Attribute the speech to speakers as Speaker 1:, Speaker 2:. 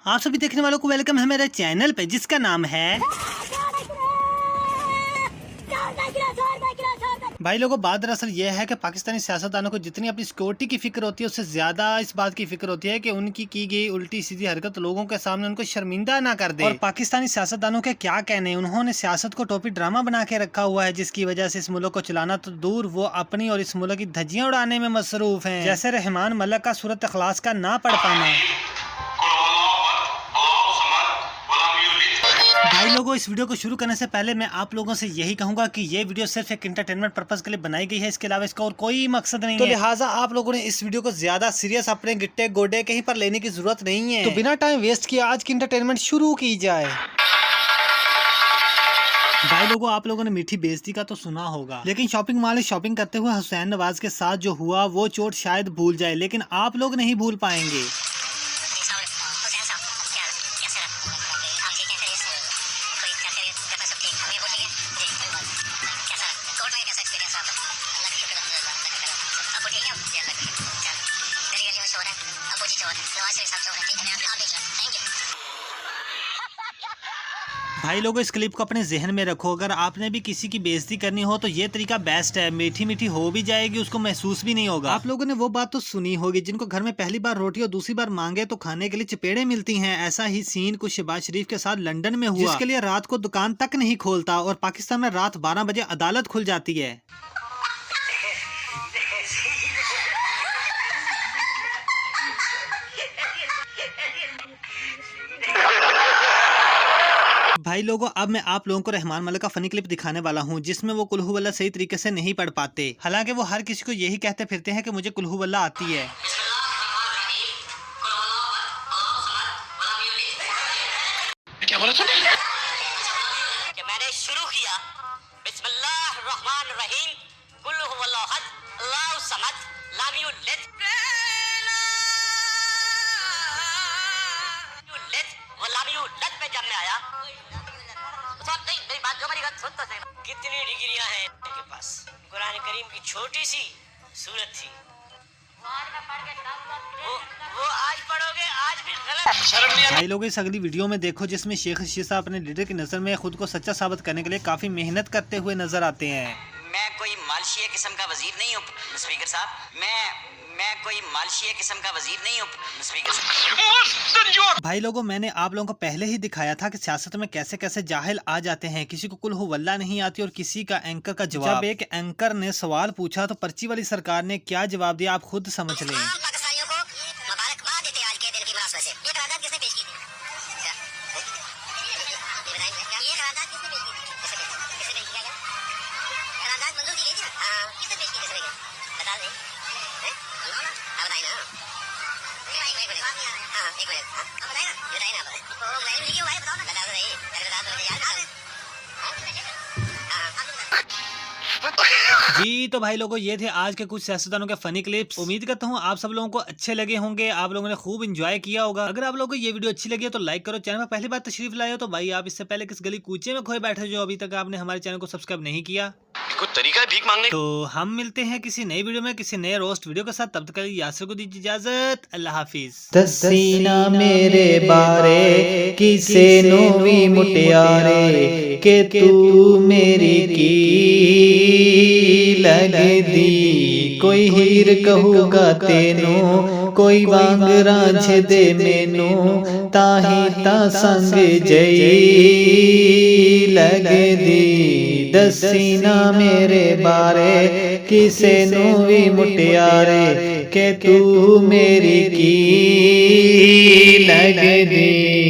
Speaker 1: आप सभी देखने वालों को वेलकम है मेरे चैनल पे जिसका नाम है भाई लोगों। बात दरअसल ये है कि पाकिस्तानी सियासतदानों को जितनी अपनी सिक्योरिटी की फिक्र होती है उससे ज्यादा इस बात की फिक्र होती है कि उनकी की गई उल्टी सीधी हरकत लोगों के सामने उनको शर्मिंदा ना कर दे। और पाकिस्तानी सियासतदानों के क्या कहने, उन्होंने सियासत को टोपी ड्रामा बना के रखा हुआ है जिसकी वजह से इस मुल्क को चलाना तो दूर, वो अपनी और इस मुल्क की धज्जियां उड़ाने में मसरूफ है। जैसे रहमान मलक का सूरत अखलास का ना पढ़ पाना। भाई लोगों, इस वीडियो को शुरू करने से पहले मैं आप लोगों से यही कहूंगा कि ये वीडियो सिर्फ एक एंटरटेनमेंट पर्पस के लिए बनाई गई है, इसके अलावा इसका और कोई मकसद नहीं है। तो लिहाजा आप लोगों ने इस वीडियो को ज्यादा सीरियस अपने गिट्टे गोडे कहीं पर लेने की जरूरत नहीं है। तो बिना टाइम वेस्ट किए आज की एंटरटेनमेंट शुरू की जाए। भाई लोगों, आप लोगों ने मीठी बेइज्जती का तो सुना होगा, लेकिन शॉपिंग मॉल में शॉपिंग करते हुए हुसैन नवाज के साथ जो हुआ वो चोट शायद भूल जाए, लेकिन आप लोग नहीं भूल पाएंगे। भाई लोगों, इस क्लिप को अपने जहन में रखो, अगर आपने भी किसी की बेइज्जती करनी हो तो ये तरीका बेस्ट है। मीठी मीठी हो भी जाएगी, उसको महसूस भी नहीं होगा। आप लोगों ने वो बात तो सुनी होगी, जिनको घर में पहली बार रोटी और दूसरी बार मांगे तो खाने के लिए चपेड़े मिलती हैं। ऐसा ही सीन कुछ शहबाज शरीफ के साथ लंदन में हुआ, जिसके लिए रात को दुकान तक नहीं खोलता और पाकिस्तान में रात 12 बजे अदालत खुल जाती है। भाई लोगों, अब मैं आप लोगों को रहमान मलिक का फनी क्लिप दिखाने वाला हूं, जिसमें वो कुल हु वल्लाह सही तरीके से नहीं पढ़ पाते। हालांकि वो हर किसी को यही कहते फिरते हैं कि मुझे कुल हु वल्लाह आती है।
Speaker 2: क्या बोला तुमने? कि मैंने शुरू किया बिस्मिल्लाहिर्रहमानिर्रहीम, कुल हुवल्लाहु अहद, अल्लाहु समद, लम यलिद व लम यूलद पे जब मैं आया तो नहीं, मेरी बात जो मेरी बात सुन तो सही। कितनी डिग्रियां हैं इनके पास? कुरान करीम की छोटी सी सूरत थी, वो आज पढ़ोगे आज भी गलत। शर्म नहीं।
Speaker 1: भाई लोग, इस अगली वीडियो में देखो जिसमें शेख रशीद साहब अपने लीडर की नजर में खुद को सच्चा साबित करने के लिए काफी मेहनत करते हुए नजर आते हैं।
Speaker 2: मैं कोई मालशिया किस्म का वजीर नहीं हूँ स्पीकर साहब, मैं कोई मालशिया किस्म का वजीर नहीं हूँ स्पीकर साहब।
Speaker 1: भाई लोगों, मैंने आप लोगों को पहले ही दिखाया था कि सियासत में कैसे कैसे जाहिल आ जाते हैं। किसी को कुल हु वल्लाह नहीं आती और किसी का एंकर का जवाब। जब एक एंकर ने सवाल पूछा तो पर्ची वाली सरकार ने क्या जवाब दिया, आप खुद समझ लें।
Speaker 2: पाकिस्तानियों को मुबारकबाद देते आज के दिन की मुनासबत से। ये करारदाद किसने पेश की थी? ये करारदाद किसने पेश की थी? किसने पेश किया? करारदाद मंजूर की गई थी ना? हां, किसने पेश की? किसने? बता दें। हैं? बताइए ना। एक मिनट। हां, एक मिनट। हां, बताइए ना। बताइए ना। ओ, लाइन लिखी हुआ है, बताओ ना। बता दो नहीं। बता दो यार। हां,
Speaker 1: जी तो भाई लोगों, ये थे आज के कुछ सियासतदानों के फनी क्लिप्स। उम्मीद करता हूँ आप सब लोगों को अच्छे लगे होंगे, आप लोगों ने खूब एंजॉय किया होगा। अगर आप लोगों को ये वीडियो अच्छी लगी है तो लाइक करो। चैनल में पहली बार तशरीफ लाए हो तो भाई आप इससे पहले किस गली कूचे में खोए बैठे जो अभी तक आपने हमारे चैनल को सब्सक्राइब नहीं किया।
Speaker 3: कुछ तरीका है भीख मांगने।
Speaker 1: तो हम मिलते हैं किसी नई वीडियो में किसी नए रोस्ट वीडियो के साथ। तब तक के लिए यासिर को दीजिए इजाजत। अल्लाह हाफिज।
Speaker 4: दसीना मेरे बारे किसे नोवी मुटियारे के तू मेरी की लग दी। कोई हीर कहूगा तेनू, कोई वांगरा छे मैनू, ताही ता संग जई लग दी। दसीना मेरे बारे किसे नोवी मुटियारे के तू मेरी की लग दी।